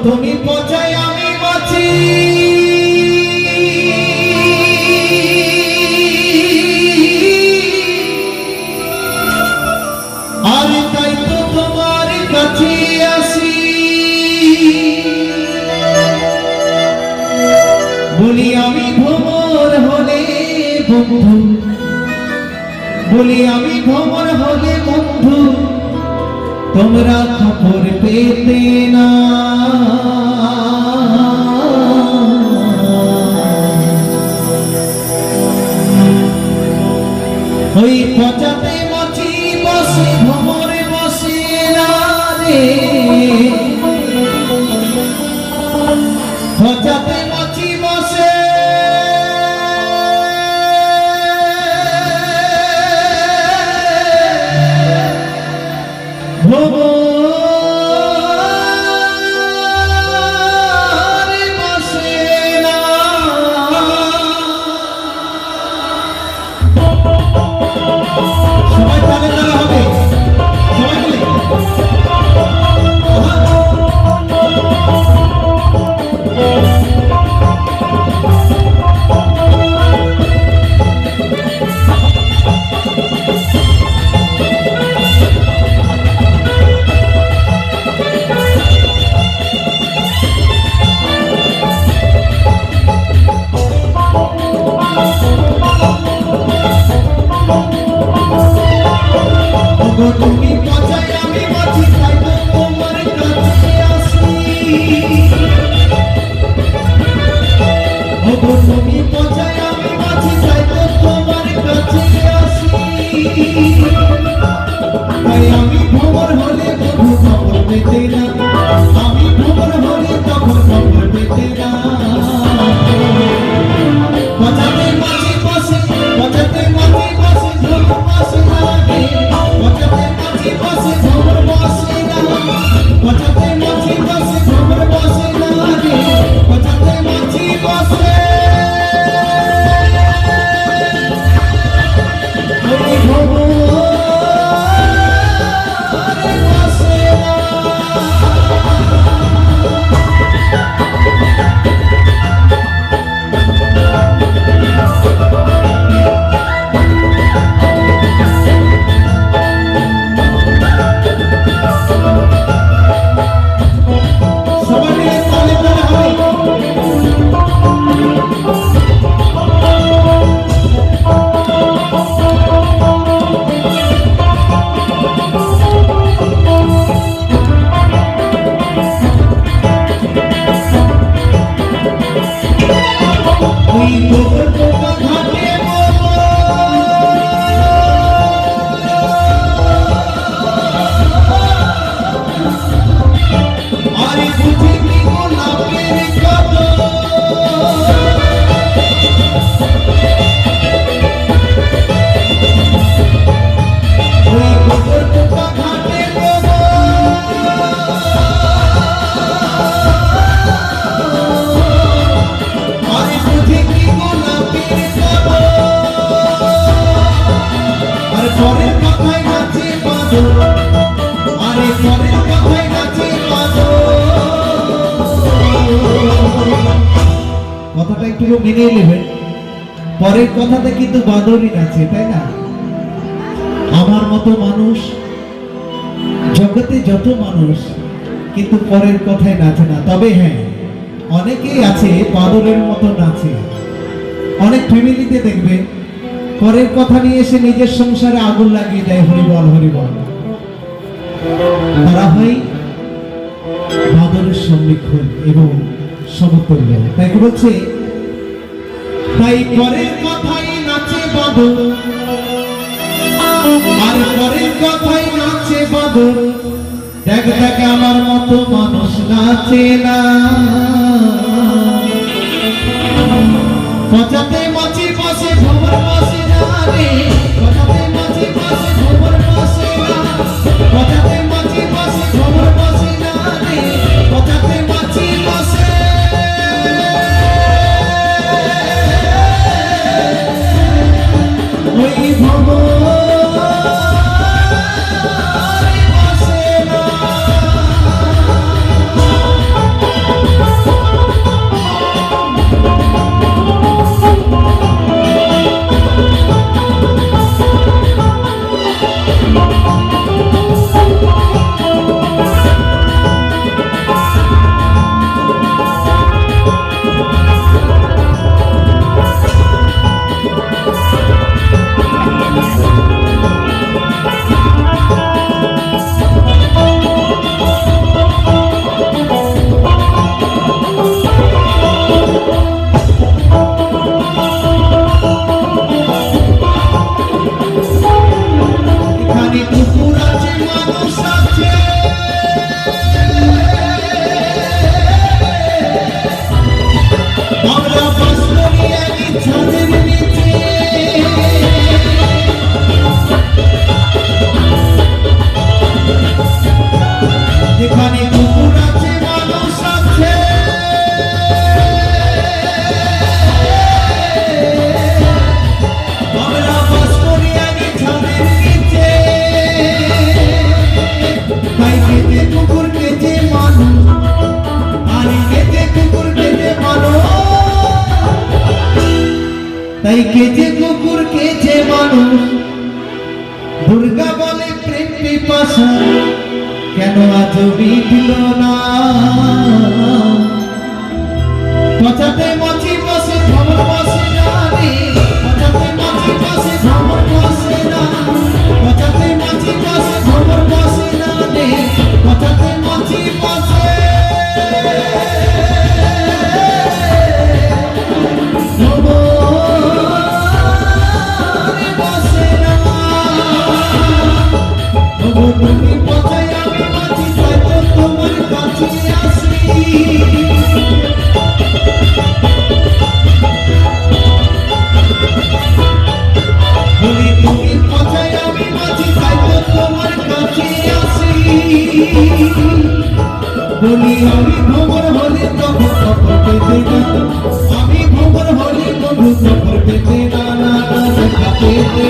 তুমি পচাই আমি বাঁচি, আর তাই তো তোমার কাছে আসি। বলি আমি ভ্রমর হলে বন্ধু, বলি আমি ভ্রমর হলে বন্ধু, তোমরা খবর পেতে না। ওই পচাতে মাছি বসে ভ্রমরে বসে না রে, পচাতে মাছি বসে তুমি পচাই আমি বাঁচি, তাই তো তোমার কাছে আসি। ওগো তুমি পচাই আমি বাঁচি, তাই তো তোমার কাছে আসি। তাই আমি ভ্রমর হলে বধু খবর পেতে না, আমি ভ্রমর হলে তখন খবর পেতে না। পচাতে মাছি বসে, পচাতে মাছি বসে ভ্রমর বসে না রে, পচাতে মাছি বসে ভ্রমর বসে না, পচাতে মাছি বসে ভ্রমর বসে না রে, পচাতে মাছি বসে ওই ভ্রমর বসে না। কথাটা একটু মেনে নেবেন, পরের কথাতে কিন্তু বাদরই আছে, তাই না? আমার মতো মানুষ জগতে যত মানুষ কিন্তু পরের কথায় নাচে না। তবে হ্যাঁ, অনেকেই আছে বাদরের মতো নাচে। অনেক ফ্যামিলিতে দেখবে পরের কথা নিয়ে এসে নিজের সংসারে আগুন লাগিয়ে দেয়, হরিবল হরিবল। তারা হয় বাদরের সম্মুখীন এবং সমতুল্য। তাই কি বলছে? তাই পরের কথাই নাচে বাদর, আর পরের কথাই নাচে বাদর। দেখ দেখ আমার মতো মানুষ নাচে না। পচাতে মাছি বসে ভ্রমর বসে না রে, পচাতে মাছি বসে ভ্রমর বসে না, পচাতে মাছি বসে ভ্রমর বসে না রে, পচাতে মাছি বসে ওই ভ্রমর বসে না। কে যে কুকুর কে যে মানুষ, দুর্গা বলে প্রেম পিপাসা কেন আজ মিটল না। পচাতে মাছি বসে খবর বসে না রে, পচাতে মাছি বসে খবর বসে না, পচাতে মাছি বসে খবর বসে না রে, পচাতে মাছি বসে তুমি পচাই আমি মাছি তাই তো তোমার কাছে আসি। বলি তুমি পচাই আমি মাছি তাই তো তোমার কাছে আসি। বলি আমি ভ্রমর হলে তখন খবর পেতে না, আমি ভ্রমর হলে তখন খবর পেতে না, দেখা পেতে